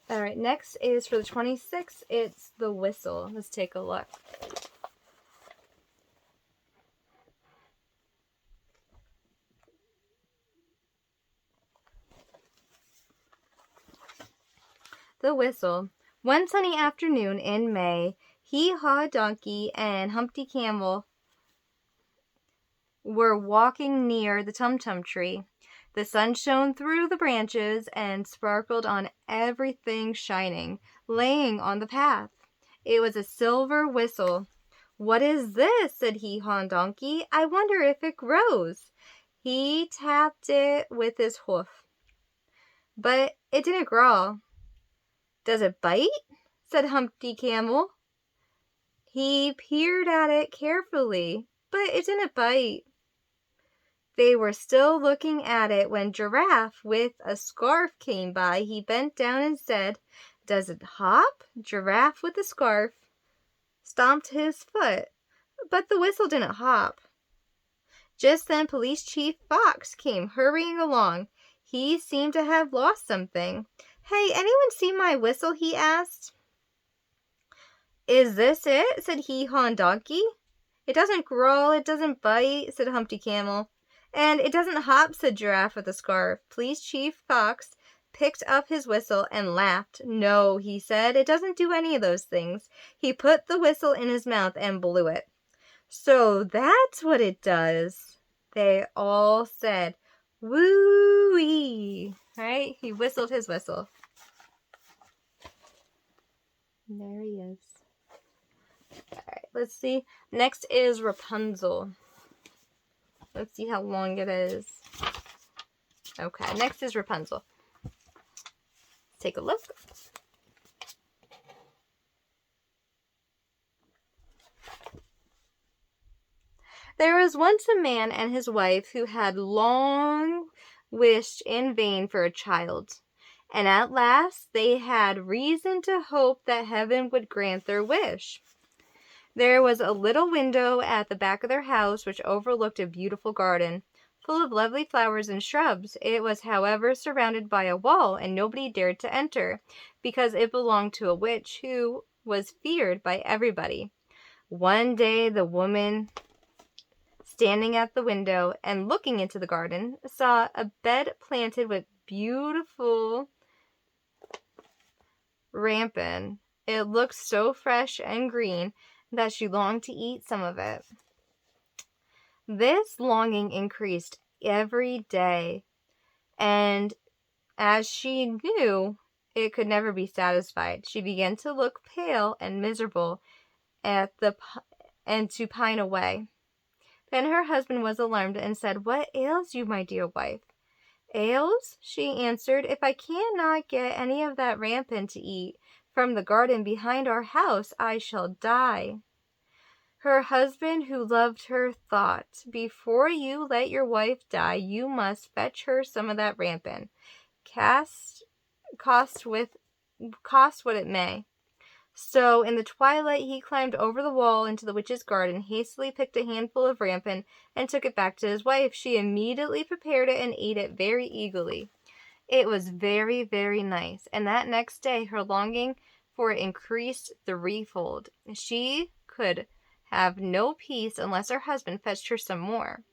All right, next is for the 26th. It's the whistle. Let's take a look. The whistle. One sunny afternoon in May, Hee-Haw Donkey and Humpty Camel were walking near the tum-tum tree. The sun shone through the branches and sparkled on everything shining, laying on the path. It was a silver whistle. "What is this?" said Hee-Haw Donkey. "I wonder if it grows." He tapped it with his hoof, but it didn't grow. "Does it bite?" said Humpty Camel. He peered at it carefully, but it didn't bite. They were still looking at it when Giraffe with a scarf came by. He bent down and said, "Does it hop?" Giraffe with the scarf stomped his foot, but the whistle didn't hop. Just then Police Chief Fox came hurrying along. He seemed to have lost something. "Hey, anyone see my whistle?" he asked. "Is this it?" said Hee-Haw Donkey. "It doesn't growl, it doesn't bite," said Humpty Camel. "And it doesn't hop," said Giraffe with a scarf. Police Chief Fox picked up his whistle and laughed. "No," he said, "it doesn't do any of those things." He put the whistle in his mouth and blew it. "So that's what it does," they all said. "Woo-wee!" Right? He whistled his whistle. There he is. All right, let's see. Next is Rapunzel. Let's see how long it is. Okay, next is Rapunzel. Let's take a look. There was once a man and his wife who had long wished in vain for a child, and at last they had reason to hope that heaven would grant their wish. There was a little window at the back of their house which overlooked a beautiful garden, full of lovely flowers and shrubs. It was, however, surrounded by a wall, and nobody dared to enter, because it belonged to a witch who was feared by everybody. One day the woman, standing at the window and looking into the garden, saw a bed planted with beautiful rampion. It looked so fresh and green that she longed to eat some of it. This longing increased every day, and as she knew it could never be satisfied, she began to look pale and miserable and to pine away. Then her husband was alarmed and said, "What ails you, my dear wife?" "Ails?" she answered. "If I cannot get any of that rampion to eat from the garden behind our house, I shall die." Her husband, who loved her, thought, "Before you let your wife die, you must fetch her some of that rampion, cost what it may." So in the twilight he climbed over the wall into the witch's garden, hastily picked a handful of rampion, and took it back to his wife. She immediately prepared it and ate it very eagerly. It was very, very nice, and that next day her longing for it increased threefold. She could have no peace unless her husband fetched her some more.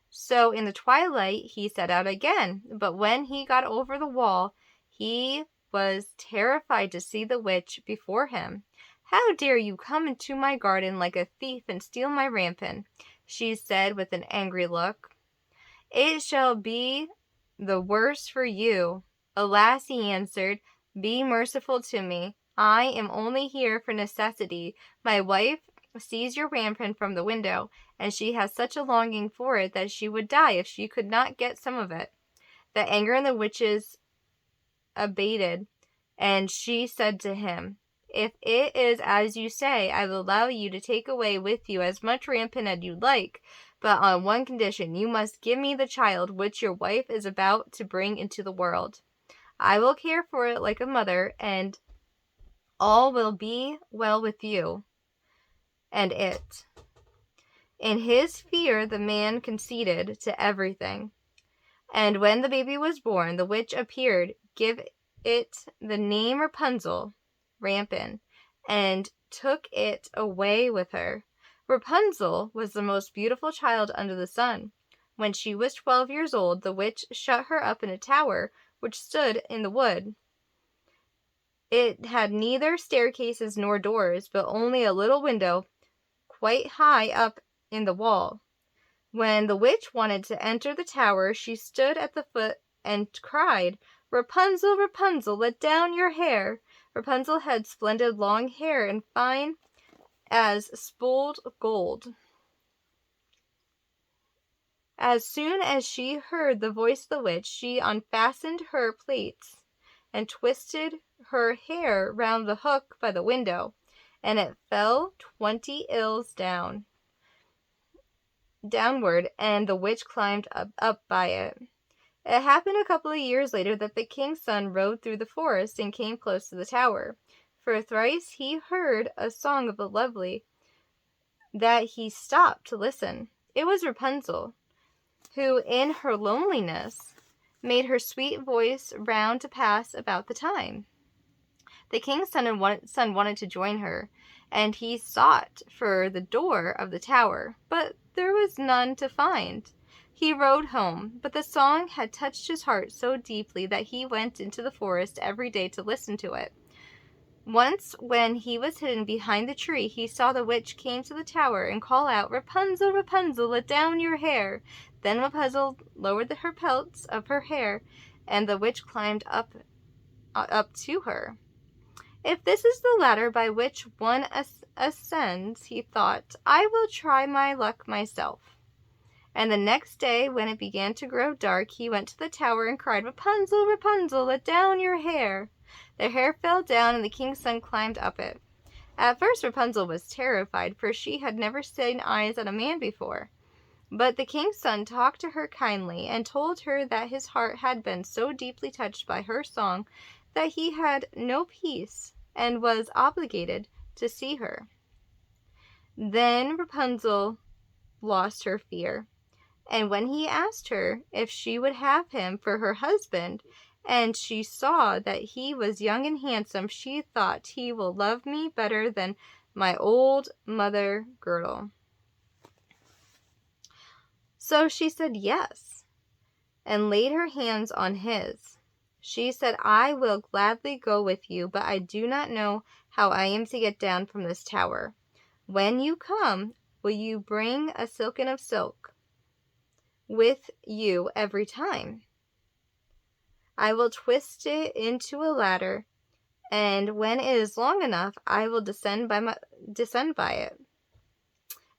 So in the twilight he set out again, but when he got over the wall, he was terrified to see the witch before him. "How dare you come into my garden like a thief and steal my rampion?" she said with an angry look. "It shall be the worse for you." "Alas," he answered, "be merciful to me. I am only here for necessity. My wife sees your rampion from the window, and she has such a longing for it that she would die if she could not get some of it." The anger in the witches abated, and she said to him, "If it is as you say, I will allow you to take away with you as much rampion as you like, but on one condition: you must give me the child which your wife is about to bring into the world. I will care for it like a mother, and all will be well with you and it." In his fear the man conceded to everything, and when the baby was born, the witch appeared, it the name Rapunzel, rampant, and took it away with her. Rapunzel was the most beautiful child under the sun. When she was 12 years old, the witch shut her up in a tower which stood in the wood. It had neither staircases nor doors, but only a little window quite high up in the wall. When the witch wanted to enter the tower, she stood at the foot and cried, "Rapunzel, Rapunzel, let down your hair." Rapunzel had splendid long hair and fine as spooled gold. As soon as she heard the voice of the witch, she unfastened her plaits and twisted her hair round the hook by the window, and it fell 20 ills downward, and the witch climbed up by it. It happened a couple of years later that the king's son rode through the forest and came close to the tower. For thrice he heard a song of the lovely that he stopped to listen. It was Rapunzel, who in her loneliness made her sweet voice round to pass about the time. The king's son wanted to join her, and he sought for the door of the tower, but there was none to find. He rode home, but the song had touched his heart so deeply that he went into the forest every day to listen to it. Once, when he was hidden behind the tree, he saw the witch came to the tower and call out, "Rapunzel, Rapunzel, let down your hair." Then Rapunzel lowered her pelts of her hair, and the witch climbed up to her. "If this is the ladder by which one ascends," he thought, "I will try my luck myself." And the next day, when it began to grow dark, he went to the tower and cried, "Rapunzel, Rapunzel, let down your hair." The hair fell down, and the king's son climbed up it. At first Rapunzel was terrified, for she had never seen eyes on a man before. But the king's son talked to her kindly, and told her that his heart had been so deeply touched by her song that he had no peace and was obligated to see her. Then Rapunzel lost her fear, and when he asked her if she would have him for her husband, and she saw that he was young and handsome, she thought, "He will love me better than my old mother girdle." So she said yes, and laid her hands on his. She said, "I will gladly go with you, but I do not know how I am to get down from this tower. When you come, will you bring a silken of silk with you every time? I will twist it into a ladder, and when it is long enough, I will descend by it,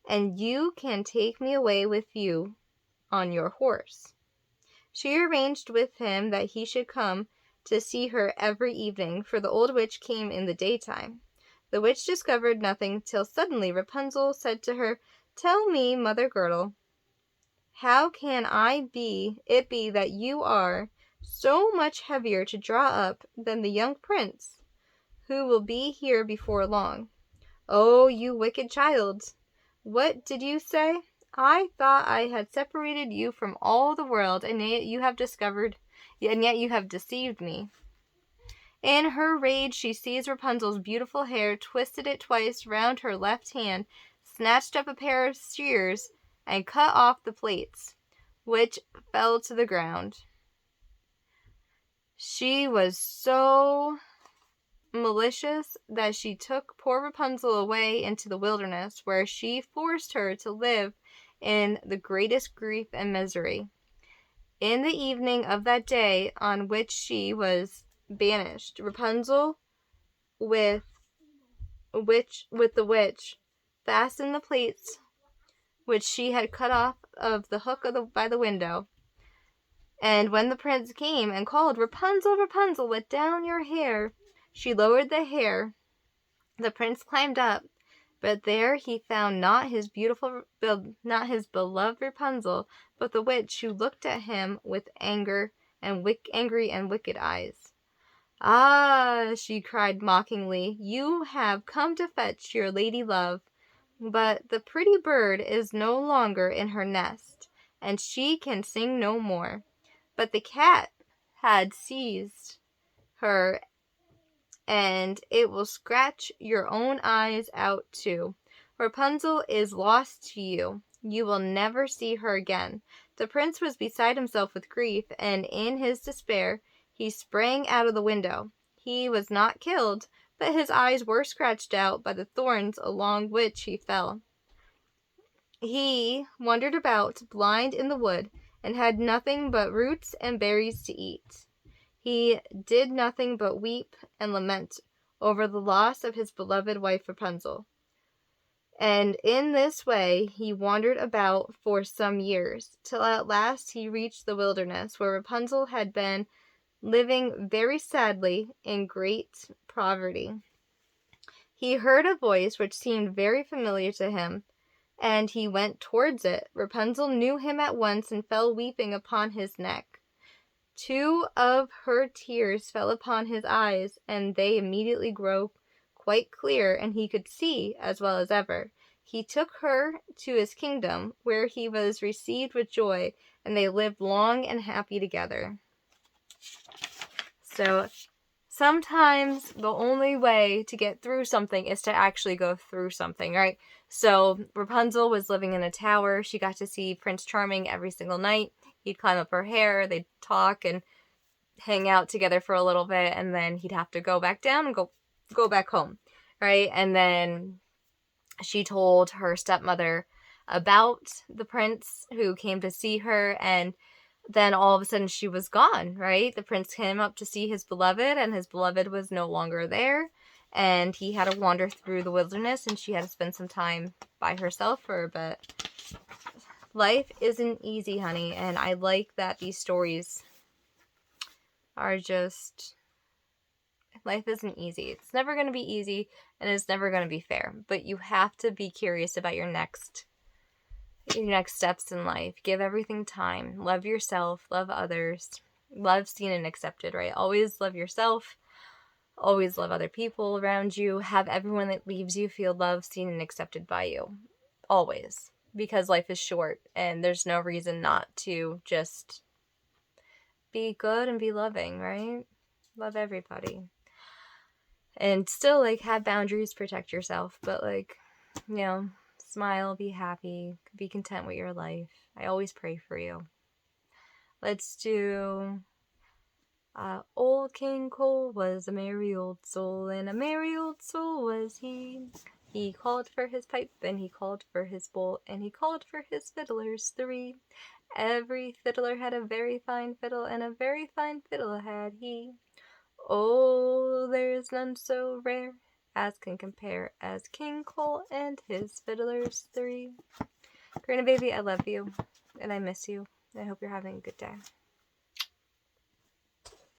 and you can take me away with you on your horse." She arranged with him that he should come to see her every evening, for the old witch came in the daytime. The witch discovered nothing till suddenly Rapunzel said to her, "Tell me, Mother Girdle, how can it be that you are so much heavier to draw up than the young prince, who will be here before long?" "Oh, you wicked child, what did you say? I thought I had separated you from all the world, and yet you have deceived me." In her rage she seized Rapunzel's beautiful hair, twisted it twice round her left hand, snatched up a pair of shears, and cut off the plaits, which fell to the ground. She was so malicious that she took poor Rapunzel away into the wilderness, where she forced her to live in the greatest grief and misery. In the evening of that day on which she was banished, Rapunzel with the witch fastened the plaits which she had cut off of the hook by the window. And when the prince came and called, "Rapunzel, Rapunzel, let down your hair," she lowered the hair. The prince climbed up, but there he found not his beloved Rapunzel, but the witch, who looked at him with angry and wicked eyes. "Ah," she cried mockingly, "you have come to fetch your lady love, but the pretty bird is no longer in her nest, and she can sing no more." But the cat had seized her, and it will scratch your own eyes out too. Rapunzel is lost to you. You will never see her again." The prince was beside himself with grief, and in his despair he sprang out of the window. He was not killed, but his eyes were scratched out by the thorns along which he fell. He wandered about, blind in the wood, and had nothing but roots and berries to eat. He did nothing but weep and lament over the loss of his beloved wife Rapunzel. And in this way he wandered about for some years, till at last he reached the wilderness, where Rapunzel had been living very sadly in great poverty. He heard a voice which seemed very familiar to him, and he went towards it. Rapunzel knew him at once and fell weeping upon his neck. 2 of her tears fell upon his eyes, and they immediately grew quite clear, and he could see as well as ever. He took her to his kingdom, where he was received with joy, and they lived long and happy together. So sometimes the only way to get through something is to actually go through something, right? So Rapunzel was living in a tower. She got to see Prince Charming every single night. He'd climb up her hair, they'd talk and hang out together for a little bit, and then he'd have to go back down and go back home, right? And then she told her stepmother about the prince who came to see her, and then all of a sudden she was gone, right? The prince came up to see his beloved, and his beloved was no longer there, and he had to wander through the wilderness, and she had to spend some time by herself for a bit. Life isn't easy, honey, and I like that these stories are just... Life isn't easy. It's never going to be easy, and it's never going to be fair. But you have to be curious about your next steps in life. Give everything time. Love yourself. Love others. Love seen and accepted, right? Always love yourself. Always love other people around you. Have everyone that leaves you feel loved, seen, and accepted by you. Always. Because life is short, and there's no reason not to just be good and be loving, right? Love everybody. And still, like, have boundaries, protect yourself, but, like, you know, smile, be happy, be content with your life. I always pray for you. Let's do, Old King Cole was a merry old soul, and a merry old soul was he. He called for his pipe, and he called for his bowl, and he called for his fiddlers 3. Every fiddler had a very fine fiddle, and a very fine fiddle had he. Oh, there's none so rare as can compare as King Cole and his fiddlers 3. Karina, baby, I love you, and I miss you. I hope you're having a good day.